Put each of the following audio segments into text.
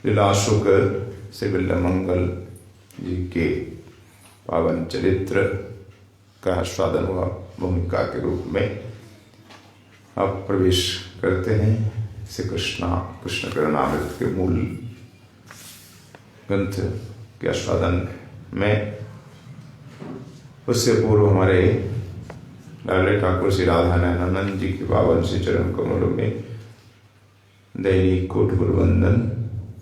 लीलाशुक श्री बिल्वमंगल जी के पावन चरित्र का आस्वादन हुआ भूमिका के रूप में अब प्रवेश करते हैं श्री कृष्ण करुणामृत के मूल ग्रंथ के आस्वादन में। उससे पूर्व हमारे लाडले ठाकुर श्री राधा नयनानंद जी के पावन श्री चरण कमलों में दैनिक कोटि गुरुवंदन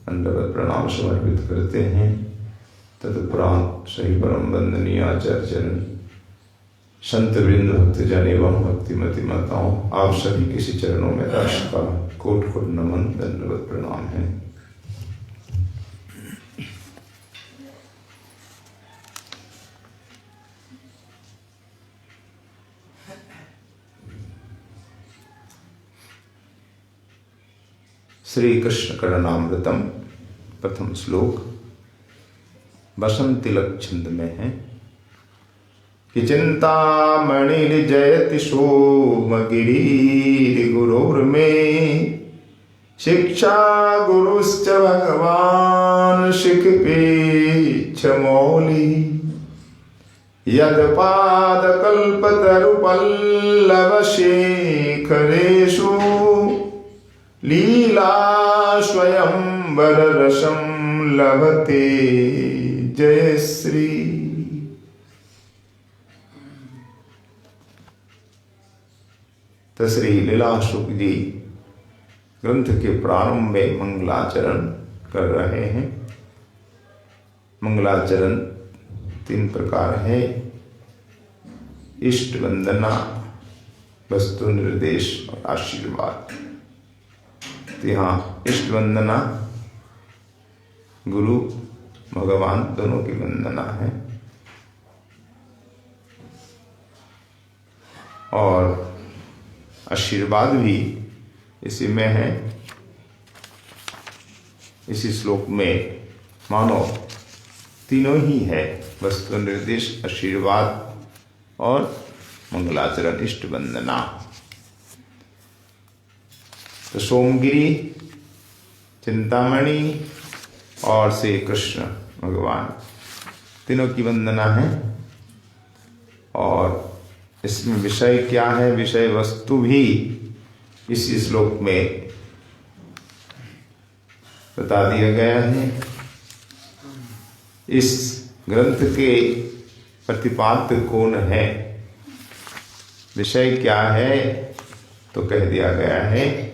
दंडवत प्रणाम समर्पित करते हैं। तदुपरांत सही परम वंदनीय आचार्य चरण संत वृंद भक्तजन एवं भक्तिमती माताओं, आप सभी किसी चरणों में दास का कोट कोट नमन दंडवत प्रणाम है। श्री कृष्ण करुणामृतम प्रथम श्लोक बसंत तिलक छंद में है कि चिंतामणि जयति सोमगिरी गुरोर्मे शिक्षा गुरुश्च भगवान शिखपेच्छ मौली यदपाद कल्पतरुपल्लव शेखरेषु लीला स्वयंवर रसम लभते जय श्री। तो श्री लीलाशुक जी ग्रंथ के प्रारंभ में मंगलाचरण कर रहे हैं। मंगलाचरण 3 प्रकार है, इष्ट वंदना, वस्तु निर्देश और आशीर्वाद। यहाँ इष्ट वंदना गुरु भगवान दोनों की वंदना है और आशीर्वाद भी इसी में है। इसी श्लोक में मानो तीनों ही है, वस्तु निर्देश, आशीर्वाद और मंगलाचरण, इष्ट वंदना। तो सोमगिरी, चिंतामणि और श्री कृष्ण भगवान तीनों की वंदना है। और इसमें विषय क्या है, विषय वस्तु भी इसी श्लोक में बता दिया गया है। इस ग्रंथ के प्रतिपाद्य कौन है, विषय क्या है, तो कह दिया गया है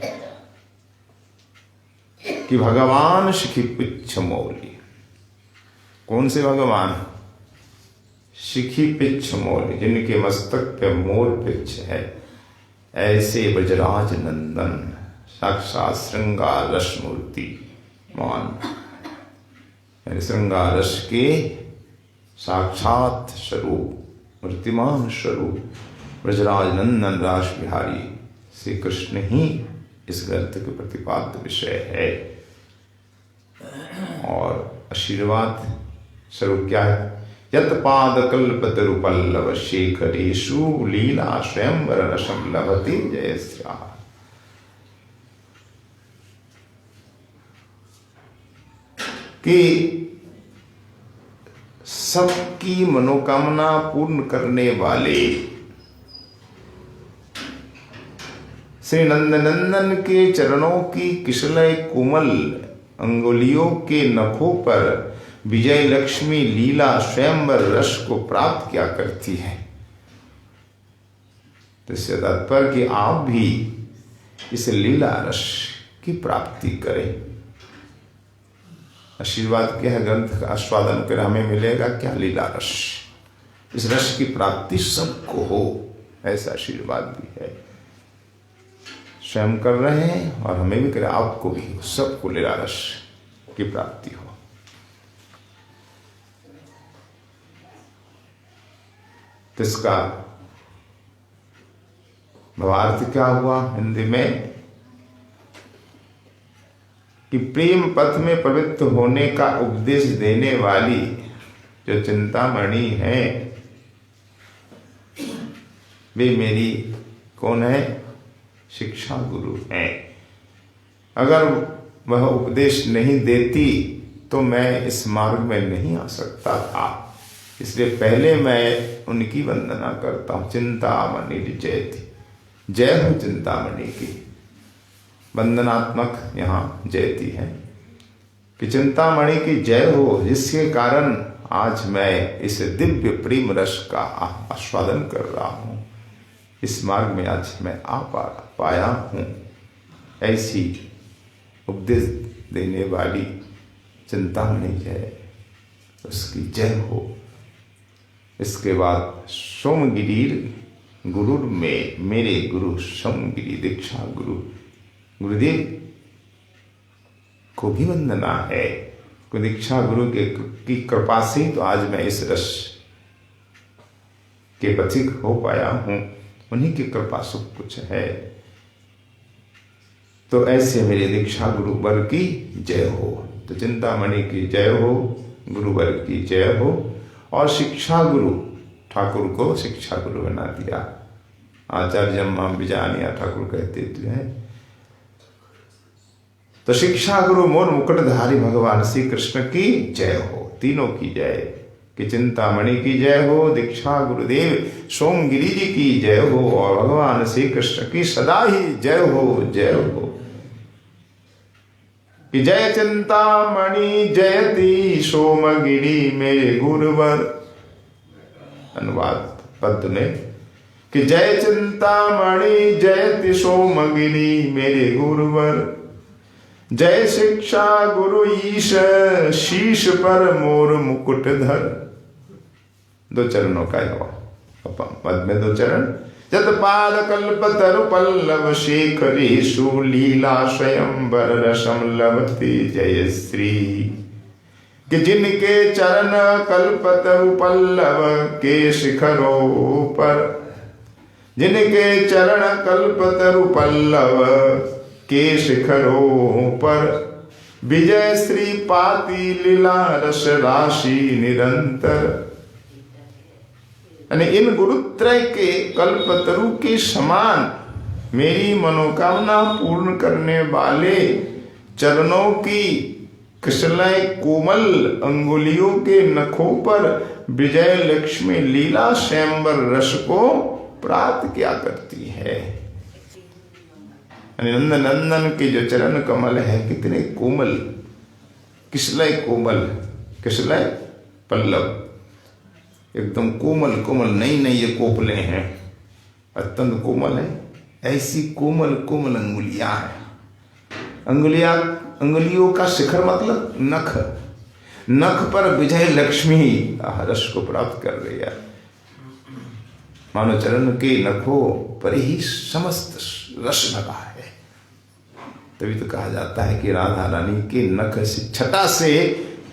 कि भगवान शिखिपिच्छ मौली। कौन से भगवान? शिखिपिच्छ मौली, जिनके मस्तक पे मोर पिच्छ है, ऐसे ब्रजराज नंदन साक्षात श्रृंगार रस मूर्ति मान, यानी श्रृंगार रस के साक्षात स्वरूप, मूर्तिमान स्वरूप ब्रजराज नंदन रास बिहारी श्री कृष्ण ही इस ग्रंथ के प्रतिपाद्य विषय है। और आशीर्वाद स्वरूप क्या है? यत पाद कल्पतरुपल्लव शेखरेषु लीला स्वयंवर रसम लभते जय श्री। कि सबकी मनोकामना पूर्ण करने वाले श्री नंदनंदन के चरणों की किशलय कोमल अंगुलियों के नखों पर विजय लक्ष्मी लीला स्वयंवर रस को प्राप्त क्या करती है। तो इससे तात्पर्य कि आप भी इस लीला रस की प्राप्ति करें। आशीर्वाद क्या है? ग्रंथ का आस्वादन कर हमें मिलेगा क्या? लीला रस। इस रस की प्राप्ति सबको हो, ऐसा आशीर्वाद भी है। स्वयं कर रहे हैं और हमें भी करें, आपको भी, सबको लीला रस की प्राप्ति हो। तो इसका भावार्थ क्या हुआ हिंदी में कि प्रेम पथ में प्रवृत्त होने का उपदेश देने वाली जो चिंतामणि है, वे मेरी कौन है? शिक्षा गुरु है। अगर वह उपदेश नहीं देती तो मैं इस मार्ग में नहीं आ सकता था। इसलिए पहले मैं उनकी वंदना करता हूँ। चिंतामणि जयति, जय हो चिंतामणि की। वंदनात्मक यहाँ जयति है कि चिंतामणि की जय हो, जिसके कारण आज मैं इस दिव्य प्रेम रस का आस्वादन कर रहा हूँ। इस मार्ग में आज मैं आ पाया हूँ। ऐसी उपदेश देने वाली चिंतामणि जय, उसकी जय हो। इसके बाद सोमगिरी गुरु में, मेरे गुरु सोमगिरी दीक्षा गुरुदेव को भी वंदना है। दीक्षा गुरु की कृपा से तो आज मैं इस रस के पथिक हो पाया हूँ। उन्हीं की कृपा सब कुछ है। तो ऐसे मेरे दीक्षा गुरुवर की जय हो। तो चिंतामणि की जय हो, गुरुवर की जय हो। और शिक्षा गुरु, ठाकुर को शिक्षा गुरु बना दिया। आचार्य माम बिजानिया ठाकुर कहते थे हैं। तो शिक्षा गुरु मोर मुकुटधारी भगवान श्री कृष्ण की जय हो। तीनों की जय, कि चिंतामणि की जय हो, दीक्षा गुरुदेव सोमगिरी जी की जय हो, और भगवान श्री कृष्ण की सदा ही जय हो, जय हो। कि जय चिंतामणि जयति सोमगिरी मेरे गुरुवर। अनुवाद पद में कि जय चिंतामणि जयति सोमगिरी मेरे गुरुवर। जय शिक्षा गुरु ईश शीश पर मोर मुकुट धर। दो चरणों का पद में दो चरण। जत पाद कल्प तरु पल्लव शेखरेशु लीला स्वयंवर रसम लभते जय श्री। कि जिनके चरण कल्प तरु पल्लव के शिखरों पर, जिनके चरण कल्प तरु पल्लव के शिखरों पर, विजय श्री पाती लीला रस राशि निरंतर। इन गुरुत्रय के कल्पतरु के समान मेरी मनोकामना पूर्ण करने वाले चरणों की कृष्णलय कोमल अंगुलियों के नखों पर विजय लक्ष्मी लीला स्वयंवर रस को प्राप्त किया करती है। नंदन नंदन के जो चरण कमल है कितने कोमल, किसलय कोमल, किसलय पल्लव, एकदम कोमल कोमल, नई नई ये कोपले हैं, अत्यंत कोमल है। ऐसी कोमल कोमल अंगुलियां हैं। अंगुलियों का शिखर मतलब नख, नख पर विजय लक्ष्मी रस को प्राप्त कर रही है। मानो चरण के नखों पर ही समस्त रस भरा है। तभी तो कहा जाता है कि राधा रानी के नख से, छटा से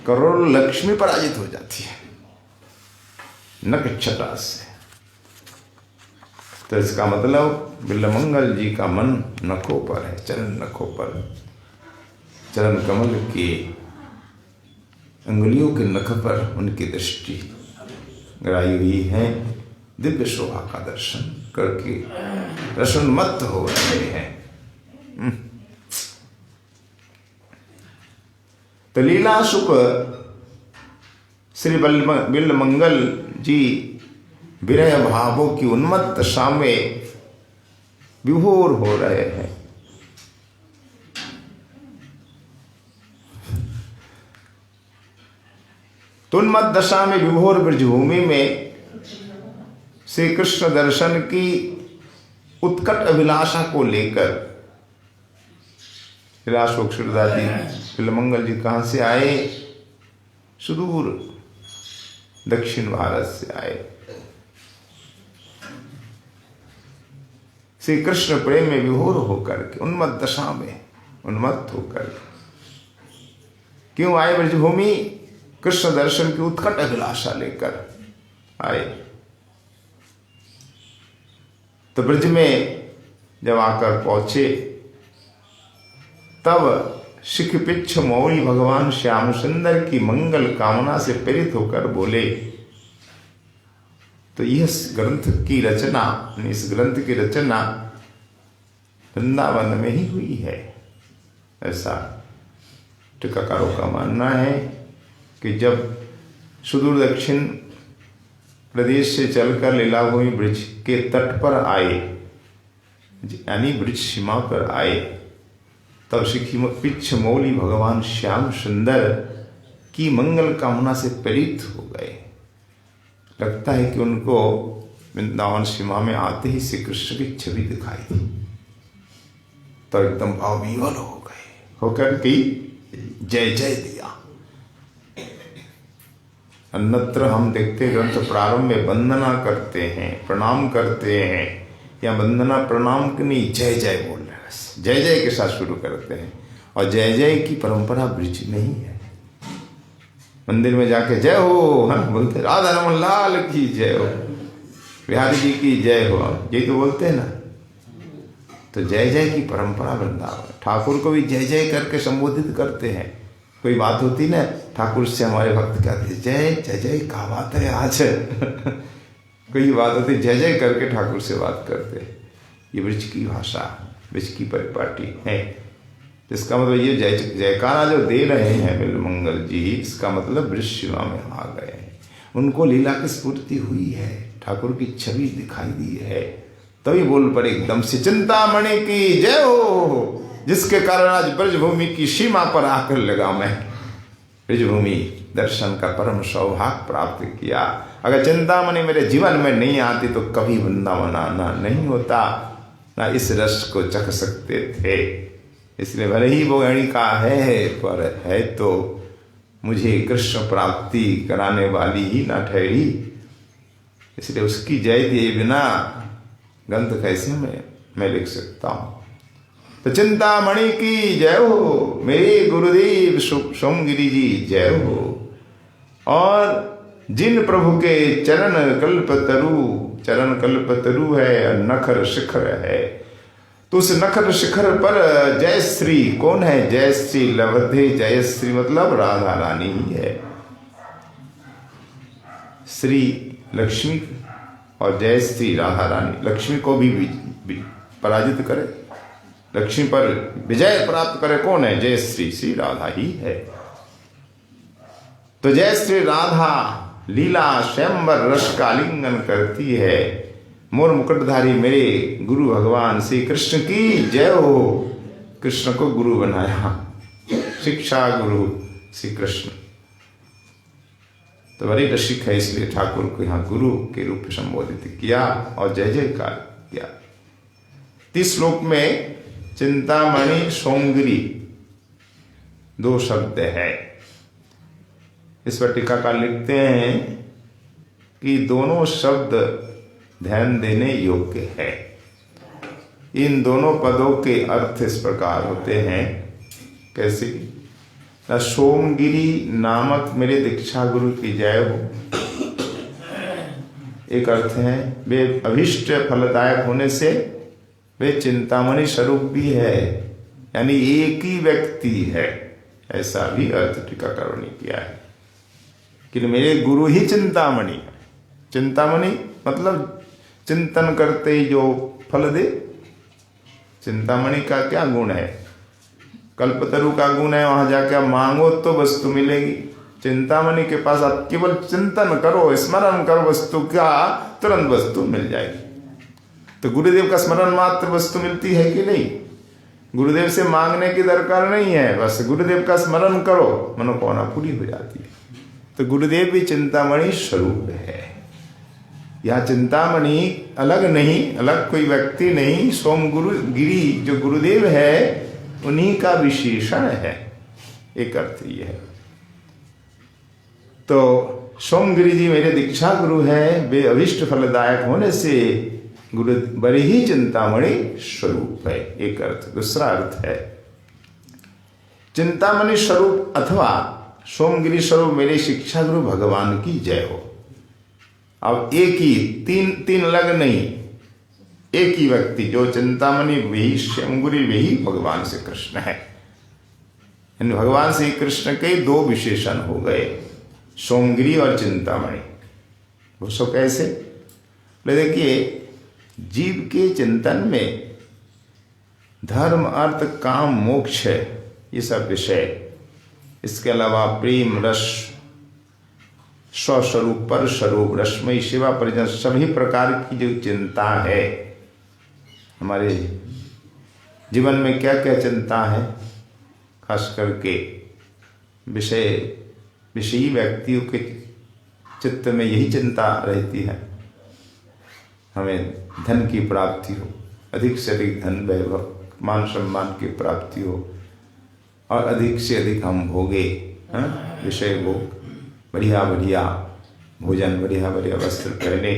करोड़ लक्ष्मी पराजित हो जाती है, नख छटा से। तो इसका मतलब बिल्वमंगल जी का मन नखों पर है, चरण नखों पर। चरण कमल के अंगुलियों के नख पर उनकी दृष्टि गड़ाई हुई है। दिव्य शोभा का दर्शन करके रसोन्मत्त हो रहे हैं। तो लीला सुख श्री बिल्वमंगल जी विरह भावों की उन्मत्त दशा में विभोर हो रहे हैं। तो उन्मत्त दशा में विभोर ब्रजभूमि में श्री कृष्ण दर्शन की उत्कट अभिलाषा को लेकर लीलाशोक सूरदास जी बिल्वमंगल जी कहाँ से आए? सुदूर दक्षिण भारत से आए। श्री कृष्ण प्रेम में विभोर होकर के, उन्मत्त दशा में उन्मत्त होकर क्यों आए ब्रजभूमि? कृष्ण दर्शन की उत्कट अभिलाषा लेकर आए। तो ब्रज में जब आकर पहुंचे तब शिखपिच्छ मौली भगवान श्याम सुंदर की मंगल कामना से प्रेरित होकर बोले। तो यह ग्रंथ की रचना, इस ग्रंथ की रचना वृंदावन में ही हुई है। ऐसा टीकाकारों का मानना है कि जब सुदूर दक्षिण प्रदेश से चलकर लीलाभूमि ब्रिज के तट पर आए, यानी ब्रिज सीमा पर आए, तब पिच्छमौली भगवान श्याम सुंदर की मंगल कामना से प्रेरित हो गए। लगता है कि उनको वृंदावन सीमा में आते ही श्री कृष्ण की छवि दिखाई दी, तो एकदम भाव विह्वल हो गए, होकर की जय जय दिया। अन्यत्र हम देखते ग्रंथ प्रारंभ में वंदना करते हैं, प्रणाम करते हैं, या वंदना प्रणाम की नहीं, जय जय बोल रहे हैं, जय जय के साथ शुरू करते हैं। और जय जय की परंपरा ब्रिज में ही है। मंदिर में जाके जय हो, हाँ बोलते, राधा रमन लाल की जय हो, बिहारी जी की जय हो, ये तो बोलते हैं ना। तो जय जय की परंपरा वृंदावन, ठाकुर को भी जय जय करके संबोधित करते हैं। कोई बात होती ना, ठाकुर से हमारे भक्त कहते जय जय जय, क्या बात है आज कोई बात होती, जय जय करके ठाकुर से बात करते हैं। ये ब्रिज की भाषा, ब्रिज की परिपाटी है। इसका मतलब ये जयकारा जो दे रहे हैं बिल्वमंगल जी, इसका मतलब ब्रिज शिवा में आ गए हैं, उनको लीला की स्फूर्ति हुई है, ठाकुर की छवि दिखाई दी है, तभी बोल पड़े एकदम से, चिंतामणि की जय हो, जिसके कारण आज ब्रजभूमि की सीमा पर आकर लगा मैं। ब्रजभूमि दर्शन का परम सौभाग्य प्राप्त किया। अगर चिंतामणि मेरे जीवन में नहीं आती तो कभी वृंदावन आना नहीं होता, ना इस रस को चख सकते थे। इसलिए भले ही वो गणिका है, पर है तो मुझे कृष्ण प्राप्ति कराने वाली ही ना ठहरी। इसलिए उसकी जय दिए बिना ग्रंथ कैसे मैं लिख सकता हूँ। तो चिंतामणि की जय हो, मेरे गुरुदेव सोमगिरी जी जय हो। और जिन प्रभु के चरण कल्पतरु है, नखर शिखर है, तो उस नखर शिखर पर जय श्री कौन है? जय श्री लवधे, जय श्री मतलब राधा रानी ही है। श्री लक्ष्मी और जय श्री राधा रानी, लक्ष्मी को भी पराजित करे, लक्ष्मी पर विजय प्राप्त करे कौन है? जय श्री राधा ही है। तो जय श्री राधा लीला स्वयंवर रस का आलिंगन करती है। मोर मुकुटधारी मेरे गुरु भगवान श्री कृष्ण की जय हो। कृष्ण को गुरु बनाया, शिक्षा गुरु श्री कृष्ण। तो बड़ी रसिक है, इसलिए ठाकुर को यहाँ गुरु के रूप में संबोधित किया और जय जयकार किया। 30 श्लोक में चिंतामणि सोमगिरी 2 शब्द है। इस पर टीकाकार लिखते हैं कि दोनों शब्द ध्यान देने योग्य है। इन दोनों पदों के अर्थ इस प्रकार होते हैं, कैसे? सोमगिरी नामक मेरे दीक्षा गुरु की जय हो, एक अर्थ है। वे अभिष्ट फलदायक होने से वे चिंतामणि स्वरूप भी है, यानी एक ही व्यक्ति है, ऐसा भी अर्थ टीकाकारों ने किया है कि मेरे गुरु ही चिंतामणि है। चिंतामणि मतलब चिंतन करते ही जो फल दे। चिंतामणि का क्या गुण है? कल्पतरु का गुण है, वहां जाके आप मांगो तो वस्तु मिलेगी। चिंतामणि के पास आप केवल चिंतन करो, स्मरण करो वस्तु का, तुरंत वस्तु मिल जाएगी। तो गुरुदेव का स्मरण मात्र वस्तु मिलती है कि नहीं? गुरुदेव से मांगने की दरकार नहीं है, बस गुरुदेव का स्मरण करो, मनोकामना पूरी हो जाती है। तो गुरुदेव भी चिंतामणि स्वरूप है। यह चिंतामणि अलग नहीं, अलग कोई व्यक्ति नहीं, सोम गुरु गिरी जो गुरुदेव है उन्हीं का विशेषण है, एक अर्थ ये है। तो सोमगिरी जी मेरे दीक्षा गुरु है, वे अभिष्ट फलदायक होने से गुरु बड़े ही चिंतामणि स्वरूप है, एक अर्थ। दूसरा अर्थ है चिंतामणि स्वरूप अथवा सोमगिरी स्वरूप मेरे शिक्षा गुरु भगवान की जय हो। अब एक ही, तीन अलग नहीं, एक ही व्यक्ति जो चिंतामणि वही श्यामगिरी वही भगवान श्री कृष्ण है। इन भगवान श्री कृष्ण के 2 विशेषण हो गए, सोमगिरी और चिंतामणि। वो सो कैसे? देखिए, जीव के चिंतन में धर्म अर्थ काम मोक्ष ये सब विषय इसके अलावा प्रेम रस, स्वस्वरूप, पर स्वरूप, रश्मि, सेवा, परिजन, सभी प्रकार की जो चिंता है, हमारे जीवन में क्या क्या चिंता है, खास करके विषयी व्यक्तियों के चित्त में यही चिंता रहती है, हमें धन की प्राप्ति हो, अधिक से अधिक धन, वैभव, मान सम्मान की प्राप्ति हो और अधिक से अधिक हम भोगे, विषय भोग, बढ़िया बढ़िया भोजन, बढ़िया बढ़िया वस्त्र पहने,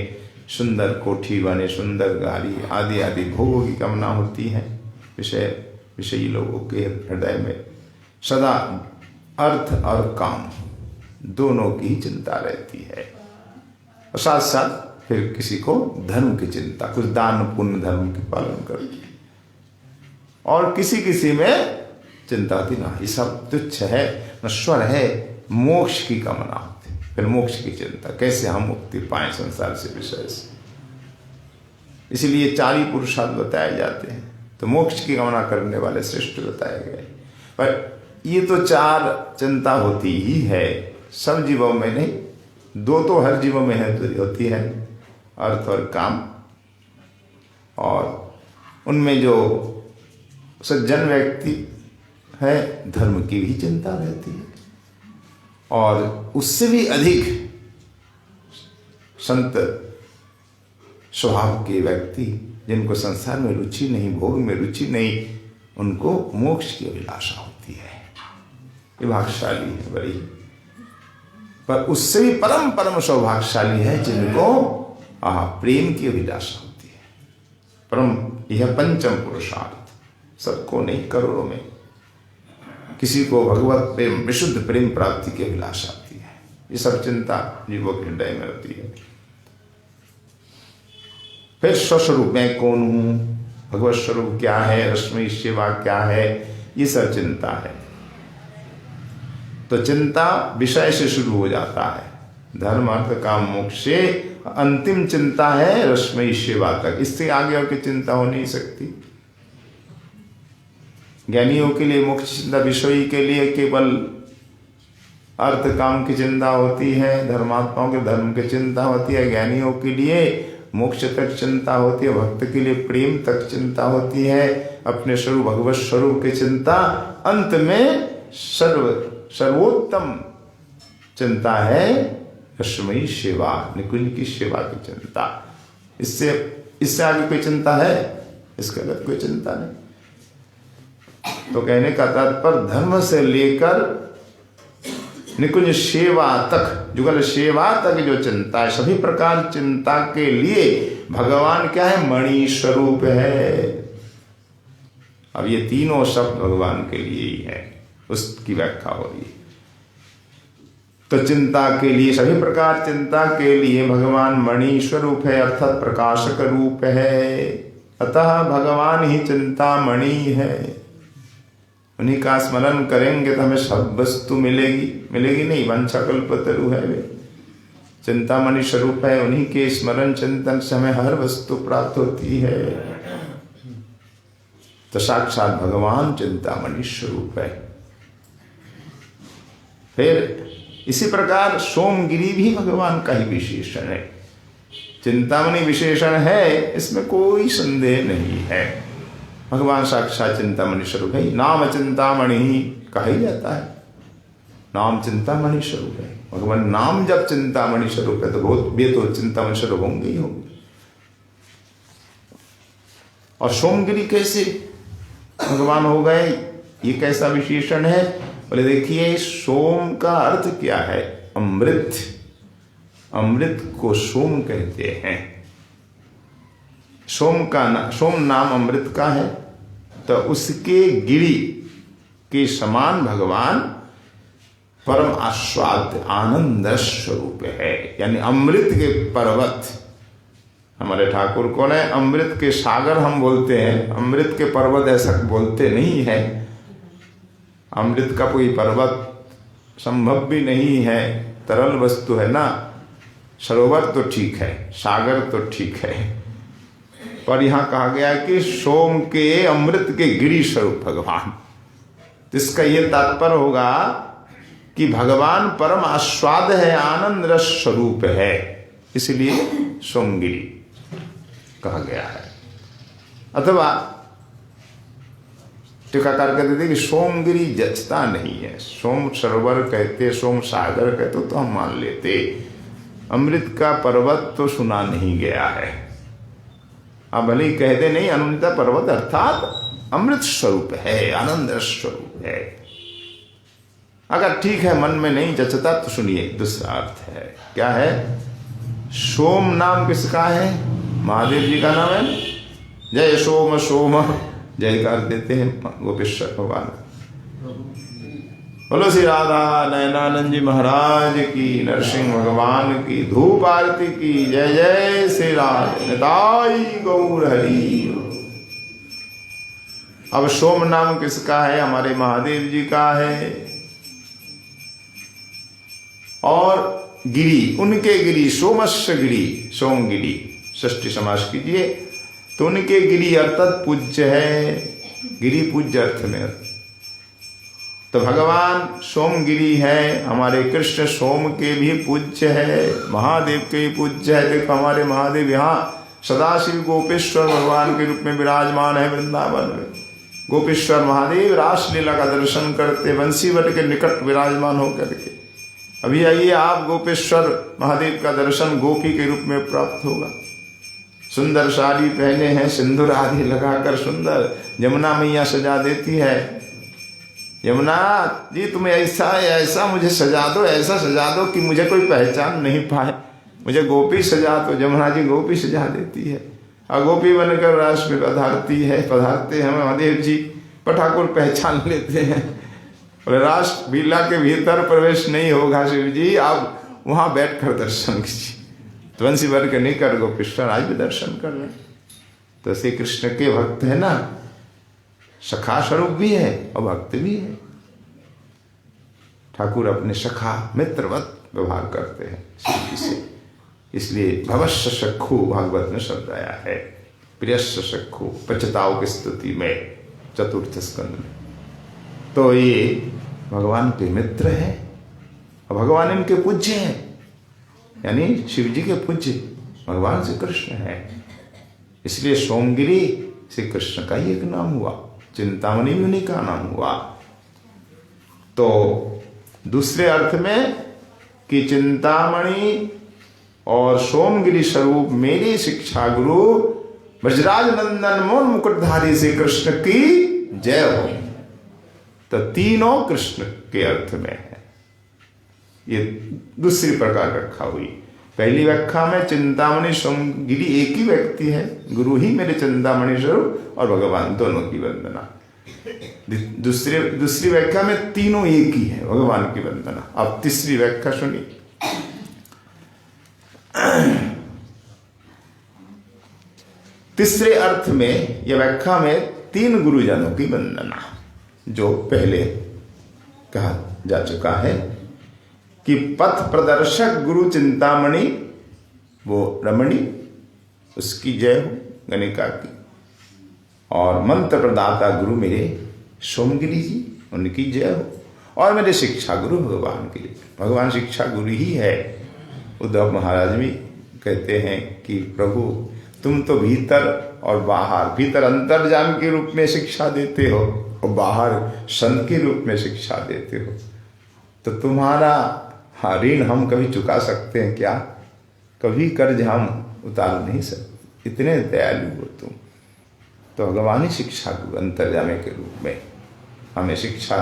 सुंदर कोठी बने, सुंदर गाड़ी आदि आदि भोगों की कामना होती है। विषयी लोगों के हृदय में सदा अर्थ और काम दोनों की चिंता रहती है, और साथ साथ फिर किसी को धर्म की चिंता, कुछ दान पुण्य धर्म के पालन करके, और किसी में चिंता होती ना, ये सब तुच्छ है, नश्वर है, मोक्ष की कामना होती, फिर मोक्ष की चिंता, कैसे हम मुक्ति पाएं संसार से, विषय से। इसलिए 4 ही पुरुषार्थ बताए जाते हैं, तो मोक्ष की कामना करने वाले श्रेष्ठ बताए गए। पर ये तो 4 चिंता होती ही है, सब जीवों में नहीं, 2 तो हर जीवों में है, होती है, अर्थ और काम, और उनमें जो सज्जन व्यक्ति है, धर्म की भी चिंता रहती है, और उससे भी अधिक संत स्वभाव के व्यक्ति, जिनको संसार में रुचि नहीं, भोग में रुचि नहीं, उनको मोक्ष की अभिलाषा होती है, ये भाग्यशाली है बड़ी। पर उससे भी परम परम सौभाग्यशाली है जिनको प्रेम की अभिलाषा होती है, परम, यह पंचम पुरुषार्थ, सबको नहीं, करोड़ों में किसी को भगवत प्रेम, विशुद्ध प्रेम प्राप्ति की अभिलाषा होती है। ये सब चिंता जीवों के हृदय में होती है। फिर स्वस्वरूप मैं कौन हूं, भगवत स्वरूप क्या है, रश्मि सेवा क्या है, ये सब चिंता है। तो चिंता विषय से शुरू हो जाता है, धर्म अर्थ काम मोक्ष से अंतिम चिंता है रश्मि सेवा तक, इससे आगे और की चिंता हो नहीं सकती। ज्ञानियों के लिए मोक्ष चिंता, विषयी के लिए केवल अर्थ काम की चिंता होती है, धर्मात्माओं के धर्म की चिंता होती है, ज्ञानियों के लिए मोक्ष तक चिंता होती है, भक्त के लिए प्रेम तक चिंता होती है, अपने स्वरूप भगवत स्वरूप की चिंता, अंत में सर्वोत्तम चिंता है रश्मि सेवा, निकुंज की सेवा की चिंता। इससे आगे कोई चिंता है, इसके अलग कोई चिंता नहीं। तो कहने का तात्पर्य धर्म से लेकर निकुंज सेवा तक, जुगल सेवा तक जो चिंता है, सभी प्रकार चिंता के लिए भगवान क्या है, मणि स्वरूप है। अब ये तीनों शब्द भगवान के लिए ही है, उसकी व्याख्या हो रही है। तो चिंता के लिए, सभी प्रकार चिंता के लिए भगवान मणि स्वरूप है, अर्थात प्रकाशक रूप है। अतः भगवान ही चिंता मणि है। उन्हीं का स्मरण करेंगे तो हमें सब वस्तु मिलेगी नहीं, वंशाकल्पतरु है वे, चिंतामणि स्वरूप है, उन्हीं के स्मरण चिंतन से हमें हर वस्तु प्राप्त होती है। तो साक्षात भगवान चिंतामणि स्वरूप है। फिर इसी प्रकार सोमगिरी भी भगवान का ही विशेषण है, चिंतामणि विशेषण है, इसमें कोई संदेह नहीं है। भगवान साक्षात चिंतामणि स्वरूप है। नाम चिंतामणि ही कहा ही जाता है, नाम चिंतामणि स्वरूप है। भगवान नाम जब चिंतामणि स्वरूप है तो वे तो चिंतामणि स्वरूप होंगे ही होंगे। और सोमगिरी कैसे भगवान हो गए, ये कैसा विशेषण है? बोले देखिए, सोम का अर्थ क्या है? अमृत। अमृत को सोम कहते हैं। सोम नाम अमृत का है, तो उसके गिरी के समान भगवान परम आस्वाद्य आनंद स्वरूप है। यानी अमृत के पर्वत। हमारे ठाकुर कौन है? अमृत के सागर हम बोलते हैं, अमृत के पर्वत ऐसा बोलते नहीं है। अमृत का कोई पर्वत संभव भी नहीं है, तरल वस्तु है ना। सरोवर तो ठीक है, सागर तो ठीक है, पर यहां कहा गया कि सोम के अमृत के गिरी स्वरूप भगवान। इसका यह तात्पर्य होगा कि भगवान परम आस्वाद है, आनंद रस स्वरूप है, इसलिए सोमगिरी कहा गया है। अथवा टीकाकार कहते थे कि सोमगिरी जचता नहीं है, सोम सरोवर कहते, सोम सागर कहते तो हम मान लेते, अमृत का पर्वत तो सुना नहीं गया है। अब भले ही कहते नहीं, अनंता पर्वत अर्थात अमृत स्वरूप है, आनंद स्वरूप है। अगर ठीक है मन में नहीं जचता तो सुनिए, दूसरा अर्थ है, क्या है? सोम नाम किसका है? महादेव जी का नाम है। जय सोम सोम जयकार देते हैं गोपेश्वर भगवान। बोलो श्री राधा नयनानंद जी महाराज की, नरसिंह भगवान की, धूप आरती की। जय जय श्री राधे निताई गौर हरि। अब सोम नाम किसका है? हमारे महादेव जी का है। और गिरी, उनके गिरी, सोमस्य गिरी, सोमगिरी षष्ठी समास कीजिए तो उनके गिरी अर्थात पूज्य है। गिरी पूज्य अर्थ में, तो भगवान सोमगिरी है। हमारे कृष्ण सोम के भी पूज्य है, महादेव के भी पूज्य है। देखो हमारे महादेव यहाँ सदाशिव गोपेश्वर भगवान के रूप में विराजमान है वृंदावन में। गोपेश्वर महादेव रासलीला का दर्शन करते बंसीवट के निकट विराजमान होकर के। अभी आइए आप, गोपेश्वर महादेव का दर्शन गोपी के रूप में प्राप्त होगा। सुंदर साड़ी पहने हैं, सिंदूर आदि लगाकर सुंदर यमुना मैया सजा देती है। यमुना जी तुम्हें ऐसा ऐसा मुझे सजा दो, ऐसा सजा दो कि मुझे कोई पहचान नहीं पाए, मुझे गोपी सजा दो। यमुना जी गोपी सजा देती है और गोपी बनकर रास में पधारती है, पधारते हैं महादेव जी, पठाकुर पहचान लेते हैं। और रास लीला के भीतर प्रवेश नहीं होगा शिव जी, आप वहां बैठकर दर्शन कीजिए। तुलसी वर के निकट गोपेश्वर आज भी दर्शन कर रहे हैं। तो श्री कृष्ण के भक्त है ना, सखा स्वरूप भी है और भक्त भी है। ठाकुर अपने सखा मित्रवत व्यवहार करते हैं शिव जी से, इसलिए भवस्य सखु भागवत में शब्द आया है, प्रियस्य सखु पचताओं की स्तुति में चतुर्थ स्कंद में। तो ये भगवान के मित्र है और भगवान इनके पूज्य हैं, यानी शिव जी के पूज्य भगवान श्री कृष्ण है। इसलिए सोमगिरी श्री कृष्ण का ही एक नाम हुआ, चिंतामणि भी उन्हीं का नाम हुआ। तो दूसरे अर्थ में कि चिंतामणि और सोमगिरी स्वरूप मेरी शिक्षा गुरु ब्रजराज नंदन मोहन मुकुटधारी श्री कृष्ण की जय हो। तो तीनों कृष्ण के अर्थ में है। ये दूसरी प्रकार रखा हुई। पहली व्याख्या में चिंतामणि सोमगिरी एक ही व्यक्ति है, गुरु ही मेरे चिंतामणि स्वरूप और भगवान दोनों की वंदना। दूसरी व्याख्या में तीनों एक ही है, भगवान की वंदना। अब तीसरी व्याख्या सुनिए। तीसरे अर्थ में यह व्याख्या में तीन गुरुजनों की वंदना, जो पहले कहा जा चुका है कि पथ प्रदर्शक गुरु चिंतामणि वो रमणी, उसकी जय हो गणिका की। और मंत्र प्रदाता गुरु मेरे सोमगिरी जी, उनकी जय हो। और मेरे शिक्षा गुरु भगवान के लिए, भगवान शिक्षा गुरु ही है। उद्धव महाराज भी कहते हैं कि प्रभु तुम तो भीतर और बाहर, भीतर अंतर्जाम के रूप में शिक्षा देते हो और बाहर संत के रूप में शिक्षा देते हो, तो तुम्हारा ऋण हम कभी चुका सकते हैं क्या? कभी कर्ज हम उतार नहीं सकते, इतने दयालु हो तुम। तो भगवान ही शिक्षा गुरु अंतर्जामे के रूप में हमें शिक्षा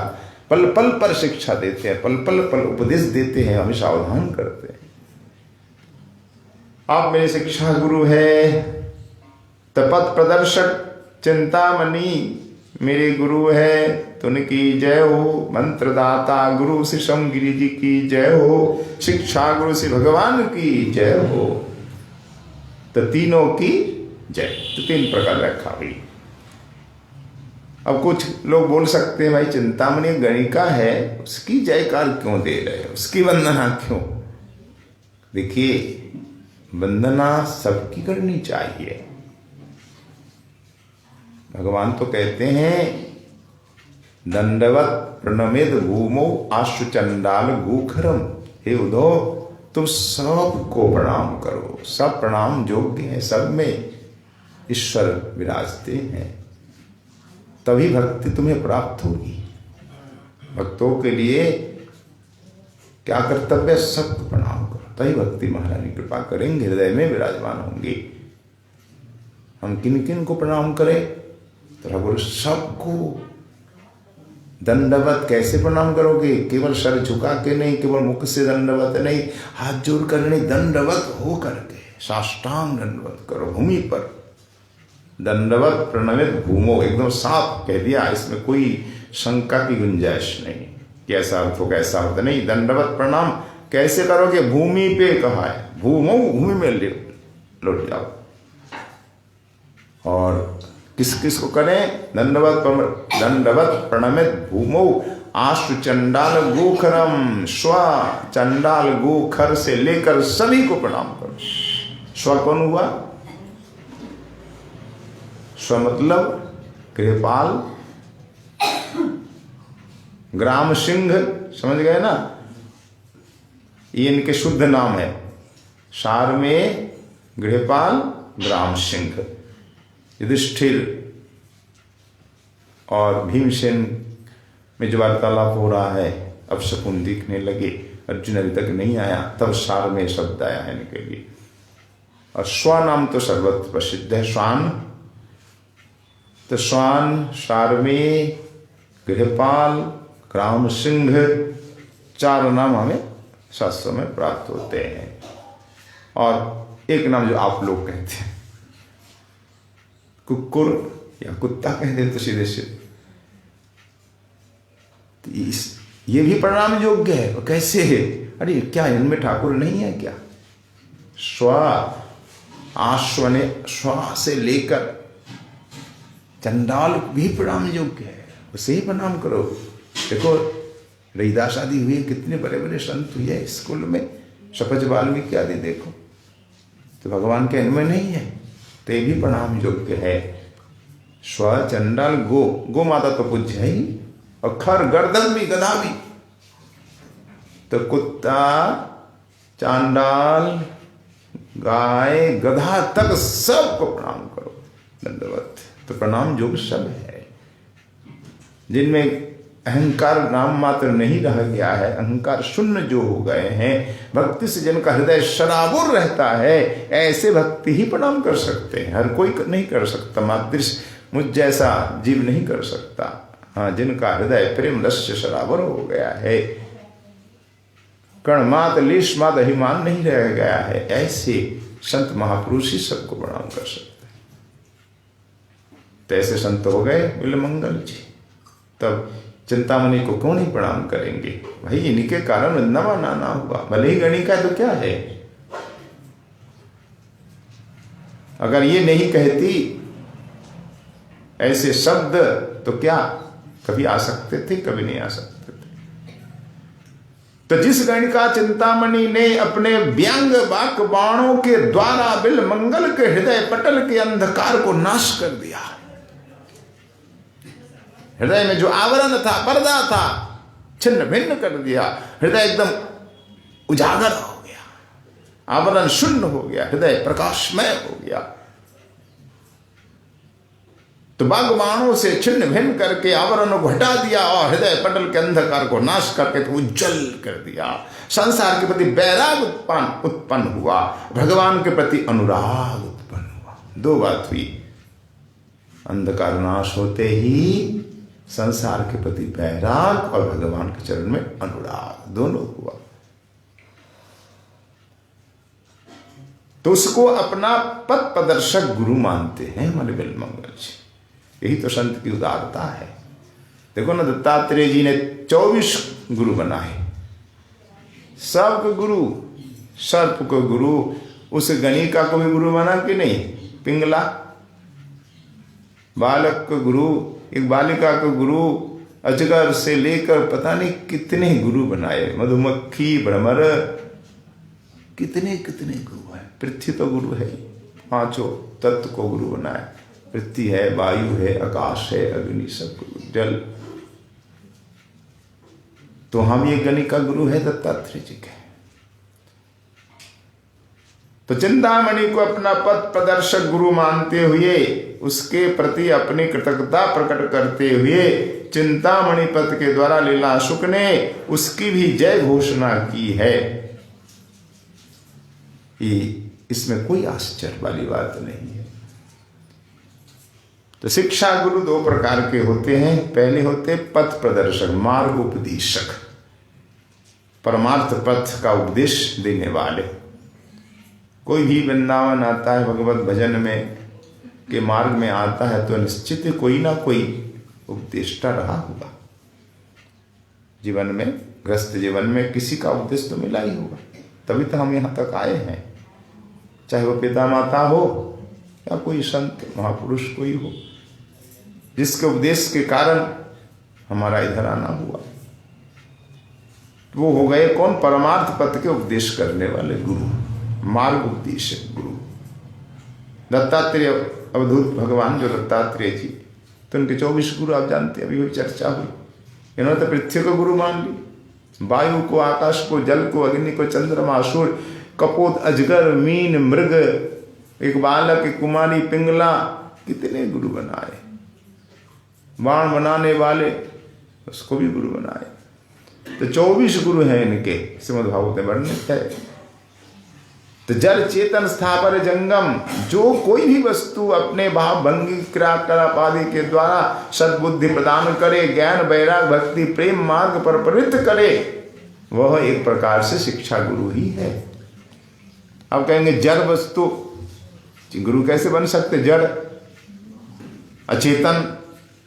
पल पल पर शिक्षा देते हैं, पल पल पर उपदेश देते हैं, हमें सावधान करते हैं। आप मेरे शिक्षा गुरु है। तपत प्रदर्शक चिंतामणि मेरे गुरु है, तो उनकी जय हो। मंत्रदाता गुरु श्री सोमगिरी जी की जय हो। शिक्षा गुरु श्री भगवान की जय हो। तो तीनों की जय। तो तीन प्रकार रखा हुई। अब कुछ लोग बोल सकते हैं भाई चिंतामणि गणिका है, उसकी जयकार क्यों दे रहे हैं, उसकी वंदना क्यों? देखिए, वंदना सबकी करनी चाहिए। भगवान तो कहते हैं दंडवत प्रणमित भूमो आशु चंडाल गूखरम। हे उद्धव, तुम सबको प्रणाम करो, सब प्रणाम योग्य है, सब में ईश्वर विराजते हैं, तभी भक्ति तुम्हें प्राप्त होगी। भक्तों के लिए क्या कर्तव्य? सबको प्रणाम करो, तभी भक्ति महारानी कृपा करेंगे, हृदय में विराजमान होंगे। हम किन किन को प्रणाम करें? तो बोलो सबको। दंडवत कैसे प्रणाम करोगे? केवल सर झुका के नहीं, केवल मुख से दंडवत नहीं, हाथ जोड़ कर नहीं, दंडवत हो करके साष्टांग दंडवत करो भूमि पर। दंडवत प्रणमित भूमो, एकदम साफ कह दिया, इसमें कोई शंका की गुंजाइश नहीं कि ऐसा अर्थ हो कैसा अर्थ नहीं। दंडवत प्रणाम कैसे करोगे? भूमि पे कहा है, भूमो, भूमि में लौट जाओ। और किस किस को करें? दंडवत प्रणमित भूमो आशु चंडाल गोखरम। स्व चंडाल गोखर से लेकर सभी को प्रणाम करो। स्व कौन हुआ? स्व मतलब गृहपाल, ग्राम सिंह, समझ गए ना? ये इनके शुद्ध नाम है। सार में गृहपाल, ग्राम सिंह, युधिष्ठिर और भीमसेन में जो वार्तालाप हो रहा है, अब शकुन दिखने लगे, अर्जुन अभी तक नहीं आया, तब सार में शब्द आया है इनके लिए। और स्व नाम तो सर्वत्र प्रसिद्ध है, श्वान। तो श्वान, सार में, गृहपाल, ग्राम सिंह, चार नाम हमें शास्त्रों में प्राप्त होते हैं। और एक नाम जो आप लोग कहते हैं, कुकुर या कुत्ता कह दे तो सीधे से, तो ये भी प्रणाम योग्य है। और कैसे है? अरे क्या इनमें ठाकुर नहीं है क्या? स्व, आश्वने स्व से लेकर चंडाल भी प्रणाम योग्य है, उसे ही प्रणाम करो। देखो रैदास आदि हुए, कितने बड़े बड़े संत हुए स्कूल में, शपथ वाल्मीकि आदि देखो, तो भगवान के इनमें नहीं है, तो ये भी प्रणाम योग्य है। स्व चंडाल गो, गो माता तो पूज्य है ही, और खर गर्दन भी, गधा भी। तो कुत्ता, चांडाल, गाय, गधा तक सबको प्रणाम करो, दंडवत। तो प्रणाम योग्य सब है। जिनमें अहंकार नाम मात्र नहीं रह गया है, अहंकार शून्य जो हो गए हैं, भक्ति से जिनका हृदय शराबुर रहता है, ऐसे भक्ति ही प्रणाम कर सकते हैं। हर कोई नहीं कर सकता, मातृ मुझ जैसा जीव नहीं कर सकता। हाँ, जिनका हृदय प्रेम रस से शराबुर हो गया है, कण मात लेश मात अभिमान नहीं रह गया है, ऐसे संत महापुरुष ही सबको प्रणाम कर सकते हैं। तो ऐसे संत हो गए बिल्वमंगल जी, तब चिंतामणि को क्यों नहीं प्रणाम करेंगे? भाई इनके कारण वृंदावन आना हुआ, भले ही गणिका है तो क्या है? अगर ये नहीं कहती ऐसे शब्द तो क्या कभी आ सकते थे? कभी नहीं आ सकते थे। तो जिस गणिका चिंतामणि ने अपने व्यंग वाक बाणों के द्वारा बिल्वमंगल के हृदय पटल के अंधकार को नाश कर दिया, हृदय में जो आवरण था, पर्दा था, छिन्न भिन्न कर दिया, हृदय एकदम उजागर हो गया, आवरण शून्य हो गया, हृदय प्रकाशमय हो गया। तो बागबाणों से छिन्न भिन्न करके आवरणों को हटा दिया और हृदय पटल के अंधकार को नाश करके तो उज्जवल कर दिया। संसार के प्रति वैराग उत्पन्न हुआ, भगवान के प्रति अनुराग उत्पन्न हुआ। दो बात हुई, अंधकार नाश होते ही संसार के प्रति वैराग और भगवान के चरण में अनुराग दोनों हुआ। तो उसको अपना पथ प्रदर्शक गुरु मानते हैं हमारे बिल्वमंगल जी। यही तो संत की उदारता है। देखो ना, दत्तात्रेय जी ने 24 गुरु बनाए, सबको गुरु, सर्प को गुरु, उस गणिका को भी गुरु माना कि नहीं? पिंगला बालक को गुरु, एक बालिका को गुरु, अजगर से लेकर पता नहीं कितने गुरु बनाए, मधुमक्खी, भ्रमर, कितने कितने गुरु हैं। पृथ्वी तो गुरु है, पांचों तत्व को गुरु बनाए। पृथ्वी है, वायु है, आकाश है, अग्नि, सब जल, तो हम ये गणिका गुरु है दत्तात्रेय जी के। तो चिंतामणि को अपना पथ प्रदर्शक गुरु मानते हुए, उसके प्रति अपनी कृतज्ञता प्रकट करते हुए चिंतामणि पथ के द्वारा लीला शुक ने उसकी भी जय घोषणा की है। इसमें कोई आश्चर्य वाली बात नहीं है। तो शिक्षा गुरु दो प्रकार के होते हैं। पहले होते पथ प्रदर्शक, मार्ग उपदेशक, परमार्थ पथ का उपदेश देने वाले। कोई भी वृंदावन आता है, भगवत भजन में के मार्ग में आता है, तो निश्चित ही कोई ना कोई उपदेष्टा रहा होगा। जीवन में, ग्रस्त जीवन में किसी का उपदेश तो मिला ही होगा, तभी तो हम यहाँ तक आए हैं। चाहे वो पिता माता हो या कोई संत महापुरुष कोई हो, जिसके उपदेश के कारण हमारा इधर आना हुआ, वो हो गए कौन? परमार्थ पथ के उपदेश करने वाले गुरु, मार्ग उपदेशक गुरु। दत्तात्रेय अवधूत भगवान जो दत्तात्रेय जी, तो उनके 24 गुरु आप जानते हैं, अभी हुई चर्चा हुई। इन्होंने तो पृथ्वी को गुरु मान ली, वायु को, आकाश को, जल को, अग्नि को, चंद्रमा, सूर्य, कपोत, अजगर, मीन, मृग, एक बालक, एक कुमारी, पिंगला, कितने गुरु बनाए। बाण बनाने वाले, उसको भी गुरु बनाए। तो 24 गुरु हैं इनके, श्रीमद् भागवत में वर्णित है। तो जल चेतन स्थावर जंगम, जो कोई भी वस्तु अपने भाव भंगी क्रियाकलाप आदि के द्वारा सद्बुद्धि प्रदान करे, ज्ञान वैराग भक्ति प्रेम मार्ग पर प्रवृत्त करे, वह एक प्रकार से शिक्षा गुरु ही है। अब कहेंगे जड़ वस्तु गुरु कैसे बन सकते? जड़ अचेतन,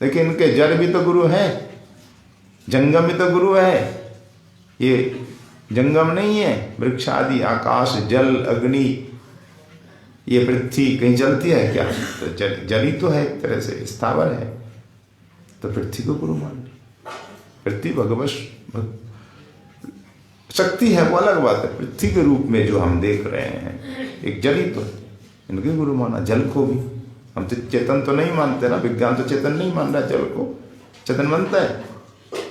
देखिए इनके जड़ भी तो गुरु है, जंगम भी तो गुरु है। ये जंगम नहीं है, वृक्ष आदि, आकाश, जल, अग्नि, ये पृथ्वी कहीं चलती है क्या? तो जल ही तो है, एक तरह से स्थावर है। तो पृथ्वी को गुरु मान ली। पृथ्वी भगवत शक्ति है, वो अलग बात है। पृथ्वी के रूप में जो हम देख रहे हैं, एक जल ही तो, इनके गुरु माना। जल को भी हम चेतन तो नहीं मानते ना, विज्ञान तो चेतन नहीं मान रहा, जल को चेतन मानता है।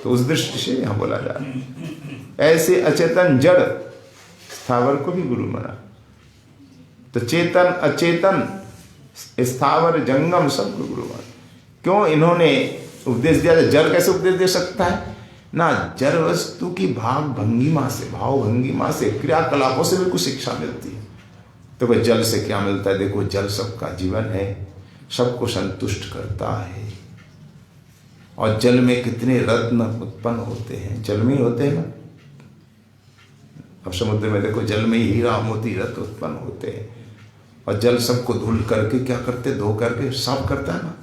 तो उस दृष्टि से यहाँ बोला जा रहा है। ऐसे अचेतन जड़ स्थावर को भी गुरु माना। तो चेतन अचेतन स्थावर जंगम सबको गुरु माना। क्यों? इन्होंने उपदेश दिया। जड़ कैसे उपदेश दे सकता है ना? जड़ वस्तु की भाव भंगिमा से, भाव भंगिमा से, क्रियाकलापों से भी कुछ शिक्षा मिलती है। तो भाई जल से क्या मिलता है? देखो, जल सबका जीवन है, सबको संतुष्ट करता है। और जल में कितने रत्न उत्पन्न होते हैं, जल में ही होते हैं ना। अब समुद्र में देखो, जल में ही हीरा मोती रत्न उत्पन्न होते हैं। और जल सबको धुल करके क्या करते? धो करके साफ करता है ना।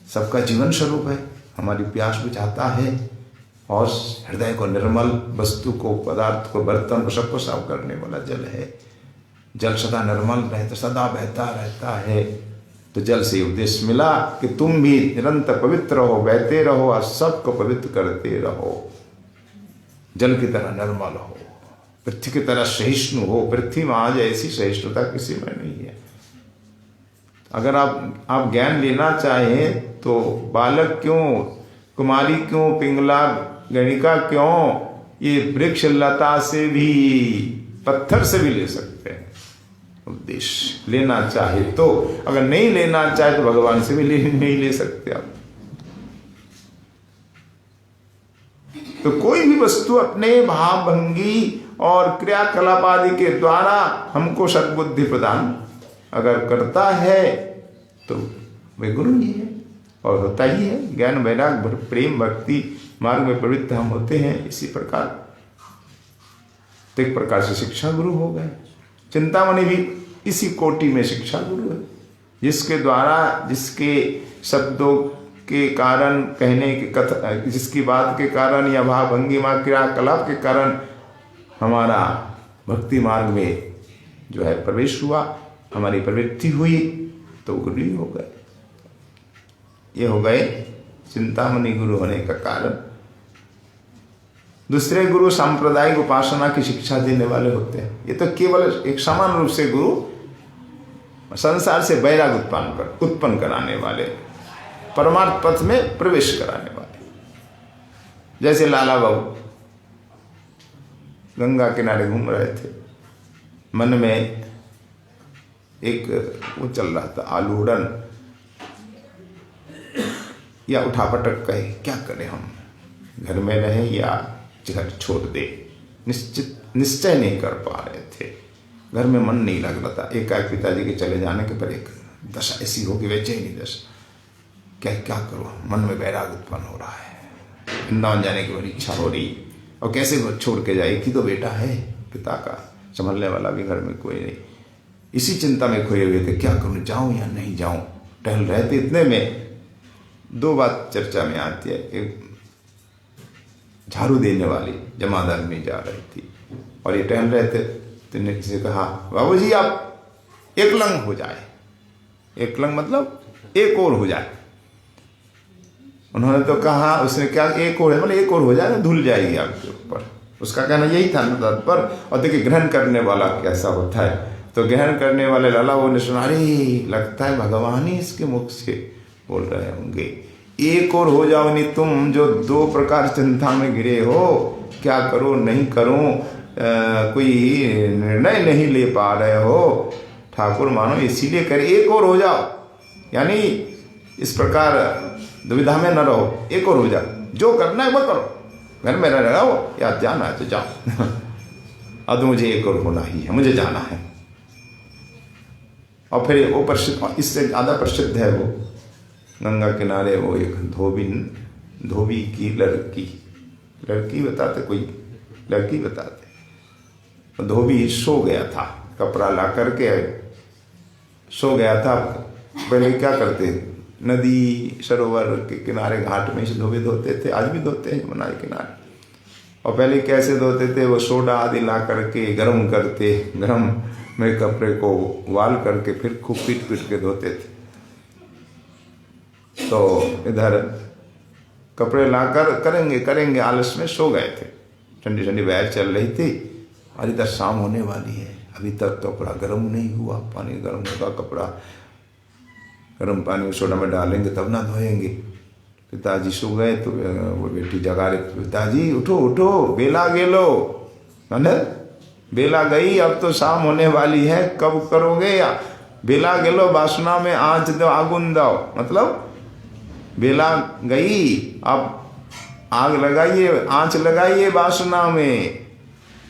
सबका जीवन स्वरूप है, हमारी प्यास बुझाता है और हृदय को निर्मल, वस्तु को, पदार्थ को, बर्तन को, सबको साफ करने वाला जल है। जल सदा निर्मल रहता, सदा बहता रहता है। तो जल से उपदेश मिला कि तुम भी निरंतर पवित्र रहो, बहते रहो और सबको पवित्र करते रहो। जल की तरह निर्मल हो, पृथ्वी की तरह सहिष्णु हो। पृथ्वी में आज ऐसी सहिष्णुता किसी में नहीं है। अगर आप ज्ञान लेना चाहें तो बालक क्यों, कुमारी क्यों, पिंगला, गणिका क्यों, ये वृक्ष लता से भी, पत्थर से भी ले सकते हैं उपदेश, लेना चाहे तो। अगर नहीं लेना चाहे तो भगवान से भी नहीं ले सकते आप। तो कोई भी वस्तु अपने भाव भंगी और क्रियाकलाप आदि के द्वारा हमको सद्बुद्धि प्रदान अगर करता है तो वे गुरु ही है और होता ही है। ज्ञान वैराग प्रेम भक्ति मार्ग में प्रवृत्त हम होते हैं। इसी प्रकार तो एक प्रकार से शिक्षा गुरु हो गए। चिंतामणि भी इसी कोटि में शिक्षा गुरु है, जिसके द्वारा, जिसके शब्दों के कारण, कहने के कथा, जिसकी बात के कारण या भाव भंगिमा क्रियाकलाप के कारण हमारा भक्ति मार्ग में जो है प्रवेश हुआ, हमारी प्रवृत्ति हुई, तो गुरु ही हो गए। ये हो गए चिंतामणि गुरु होने का कारण। दूसरे गुरु सांप्रदायिक उपासना की शिक्षा देने वाले होते हैं। ये तो केवल एक समान रूप से गुरु संसार से वैराग उत्पन्न कराने वाले, परमार्थ पथ में प्रवेश कराने वाले। जैसे लाला बाबू गंगा किनारे घूम रहे थे। मन में एक वो चल रहा था, आलूड़न या उठापटक कहे, क्या करें हम, घर में रहे या घर छोड़ दे। निश्चय नहीं कर पा रहे थे। घर में मन नहीं लग रहा था। एकाएक पिताजी के चले जाने के पर एक दशा ऐसी हो कि बेचैनी दशा, क्या करूँ, मन में वैराग उत्पन्न हो रहा है। वृंदावन जाने की बड़ी इच्छा हो रही, और कैसे वो छोड़ के जाए, कि तो बेटा है पिता का, संभलने वाला भी घर में कोई नहीं। इसी चिंता में खोए हुए थे, क्या करूँ, जाऊँ या नहीं जाऊँ। टहल रहे थे, इतने में दो बात चर्चा में आती है। एक झाड़ू देने वाली जमादार में जा रही थी और ये टहल रहे थे, तो ने किसी कहा, बाबूजी आप एक लंग हो जाए। एक लंग मतलब एक और हो जाए। उन्होंने तो कहा, उसने क्या एक और है, मतलब एक और हो जाए, धुल जाएगी आपके ऊपर। उसका कहना यही था ना पर। और देखिए ग्रहण करने वाला कैसा होता है, तो ग्रहण करने वाले लाला वो ने सुना, अरे लगता है भगवान ही इसके मुख से बोल रहे होंगे, एक और हो जाओ, नहीं तुम जो दो प्रकार चिंता में गिरे हो, क्या करूं नहीं करूं, कोई निर्णय नहीं ले पा रहे हो, ठाकुर मानो इसीलिए कर, एक और हो जाओ, यानी इस प्रकार दुविधा में न रहो, एक और हो जाओ, जो करना है वो करो, घर में रह हो या जाना है तो जाओ। अब तो मुझे एक और होना ही है, मुझे जाना है। और फिर वो प्रसिद्ध, इससे ज़्यादा प्रसिद्ध है वो गंगा किनारे वो एक धोबी की लड़की बताते, कोई लड़की बताते, धोबी सो गया था, कपड़ा ला करके सो गया था। पहले क्या करते, नदी सरोवर के किनारे घाट में से धोबी धोते थे, आज भी धोते हैं यमुना के किनारे। और पहले कैसे धोते थे, वो सोडा आदि ला करके गर्म करते, गर्म में कपड़े को उबाल करके फिर खूब पीट के धोते थे। तो इधर कपड़े लाकर करेंगे आलस में सो गए थे। ठंडी ठंडी बहर चल रही थी और इधर शाम होने वाली है, अभी तक कपड़ा गर्म नहीं हुआ, पानी गर्म होगा, कपड़ा गर्म पानी सोडा में डालेंगे तब ना धोएंगे। पिताजी सो गए तो वो बेटी जगा रही, पिताजी उठो उठो, बेला गेलो, बेला गई, अब तो शाम होने वाली है, कब करोगे, या बेला गेलो वासना में आँच दो आगुन दो, मतलब बेला गई, अब आग लगाइए, आँच लगाइए वासना में।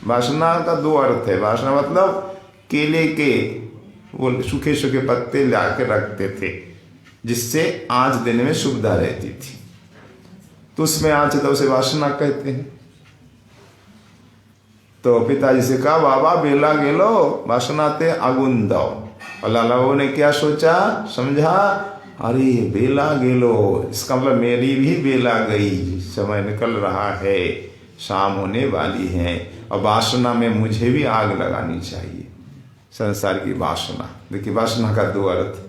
वासना का दो अर्थ है। वासना मतलब केले के वो सूखे सूखे पत्ते ला के रखते थे जिससे आँच देने में सुविधा रहती थी, तो उसमें आँच दो उसे वासना कहते हैं। तो पिताजी से कहा, बाबा बेला गेलो वासना ते आगुन दो। और लालाओं ने क्या सोचा, समझा, अरे बेला गेलो, इसका मतलब मेरी भी बेला गई, समय निकल रहा है, शाम होने वाली है, और वासना में मुझे भी आग लगानी चाहिए। संसार की वासना, देखिए वासना का दो अर्थ।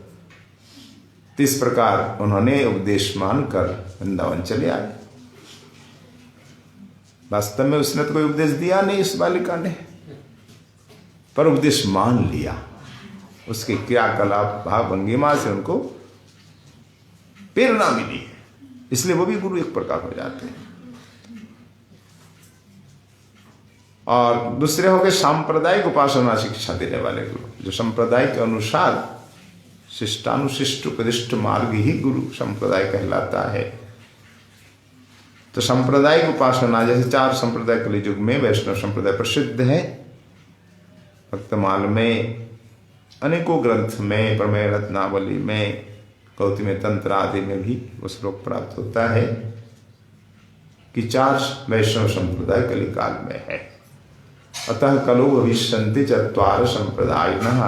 तो इस प्रकार उन्होंने उपदेश मानकर वृंदावन चले आए। वास्तव में उसने तो कोई उपदेश दिया नहीं इस बालिका ने, पर उपदेश मान लिया। उसके क्रियाकलाप भाव भंगिमा से उनको प्रेरणा मिली, इसलिए वो भी गुरु एक प्रकार हो जाते हैं। और दूसरे हो गए सांप्रदायिक उपासना शिक्षा देने वाले गुरु, जो संप्रदाय के अनुसार शिष्टानुशिष्ट उपदिष्ट मार्ग ही गुरु संप्रदाय कहलाता है। तो सांप्रदायिक उपासना, जैसे 4 संप्रदाय कलियुग में वैष्णव संप्रदाय प्रसिद्ध है, भक्तमाल में, अनेकों ग्रंथ में, प्रमेय रत्नावली में, गौतमी तंत्र आदि में भी वो श्लोक प्राप्त होता है कि 4 वैष्णव संप्रदाय कलिकाल में है। अतः कलो भविष्यन्ति 4 संप्रदायिनः।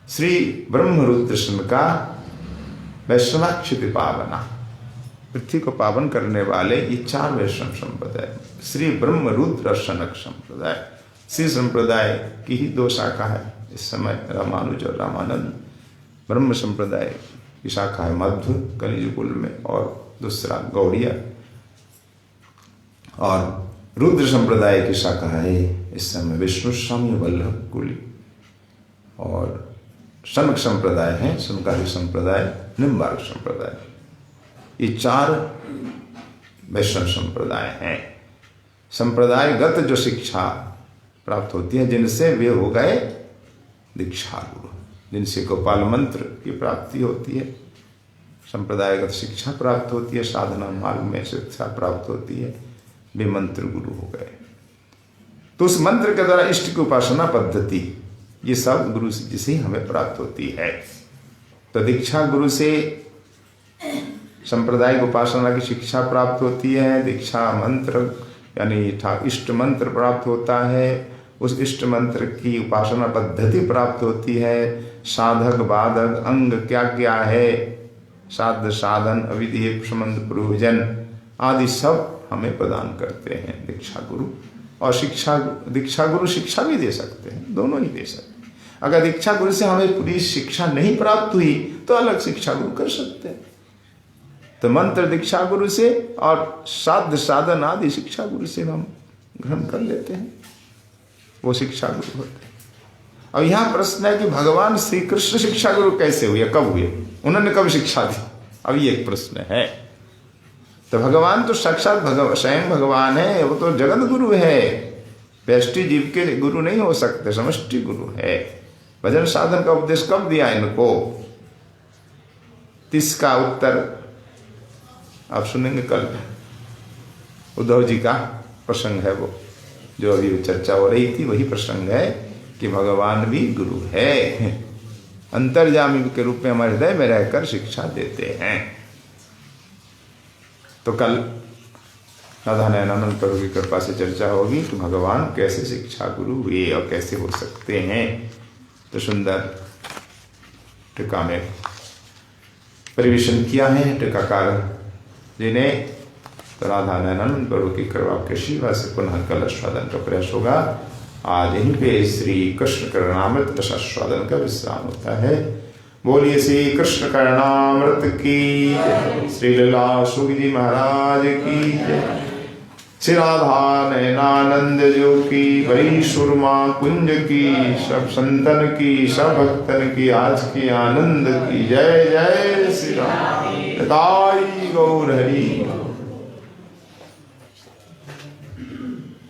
श्री ब्रह्मरुद्र का वैष्णवाक्षिति पावना, पृथ्वी को पावन करने वाले ये 4 वैष्णव संप्रदाय। श्री ब्रह्मरुद्र शनक संप्रदाय, श्री संप्रदाय की ही 2 शाखा है इस समय, रामानुज और रामानंद। ब्रह्म संप्रदाय की शाखा है मध्व कलियुग में, और दूसरा गौड़िया। और रुद्र संप्रदाय की शाखा है इस समय विष्णु स्वामी वल्लभ कुली। और शनक संप्रदाय है, शनकारी संप्रदाय, निम्बार्क संप्रदाय। ये 4 वैष्णव संप्रदाय हैं। संप्रदायगत जो शिक्षा प्राप्त होती है, जिनसे वे हो गए दीक्षा गुरु, जिनसे गोपाल मंत्र की प्राप्ति होती है, संप्रदायगत शिक्षा प्राप्त होती है, साधना मार्ग में शिक्षा प्राप्त होती है, वे मंत्र गुरु हो गए। तो उस मंत्र के द्वारा इष्ट की उपासना पद्धति, ये सब गुरु जी से ही हमें प्राप्त होती है। तो दीक्षा गुरु से सांप्रदायिक उपासना की शिक्षा प्राप्त होती है, दीक्षा मंत्र यानी इष्ट मंत्र प्राप्त होता है, उस इष्ट मंत्र की उपासना पद्धति प्राप्त होती है, साधक बाधक अंग क्या क्या है, साध साधन अविधि संबंध प्रयोजन आदि सब हमें प्रदान करते हैं दीक्षा गुरु। और शिक्षा दीक्षा गुरु शिक्षा भी दे सकते हैं, दोनों ही दे सकते हैं। अगर दीक्षा गुरु से हमें पूरी शिक्षा नहीं प्राप्त हुई तो अलग शिक्षा गुरु कर सकते हैं। तो मंत्र दीक्षा गुरु से और साध साधन आदि शिक्षा गुरु से हम ग्रहण कर लेते हैं, वो शिक्षा गुरु होते हैं। अब यहाँ प्रश्न है कि भगवान श्री कृष्ण शिक्षा गुरु कैसे हुए, कब हुए, उन्होंने कब शिक्षा दी, अब ये एक प्रश्न है। तो भगवान तो साक्षात स्वयं भगवान है, वो तो जगत गुरु है, व्यष्टि जीव के गुरु नहीं हो सकते, समष्टि गुरु है। भजन साधन का उपदेश कब दिया इनको, इसका उत्तर आप सुनेंगे कल। उद्धव जी का प्रसंग है वो, जो अभी चर्चा हो रही थी, वही प्रसंग है कि भगवान भी गुरु है, अंतर्यामी के रूप में हमारे हृदय में रहकर शिक्षा देते हैं। तो कल राधा नयनानंद प्रभु की कृपा से चर्चा होगी कि भगवान कैसे शिक्षा गुरु हुए और कैसे हो सकते हैं। तो सुंदर टीका में परिवेशन किया है टीकाकार जी ने। तो राधा नयनानंद प्रभु की कृपा के शिवा से पुनः कल आस्वादन का प्रयास होगा। आज यहीं पे श्री कृष्ण करणामृत रस आस्वादन का विश्राम होता है। बोलिए श्री कृष्ण करणामृत की, श्री लीला सुख जी महाराज की, श्री राधा नयनानंद जो की, बड़ी सुरमा कुंज की, सब संतन की, सब भक्तन की आज की आनंद की। जय जय श्री राम। गौर हरि।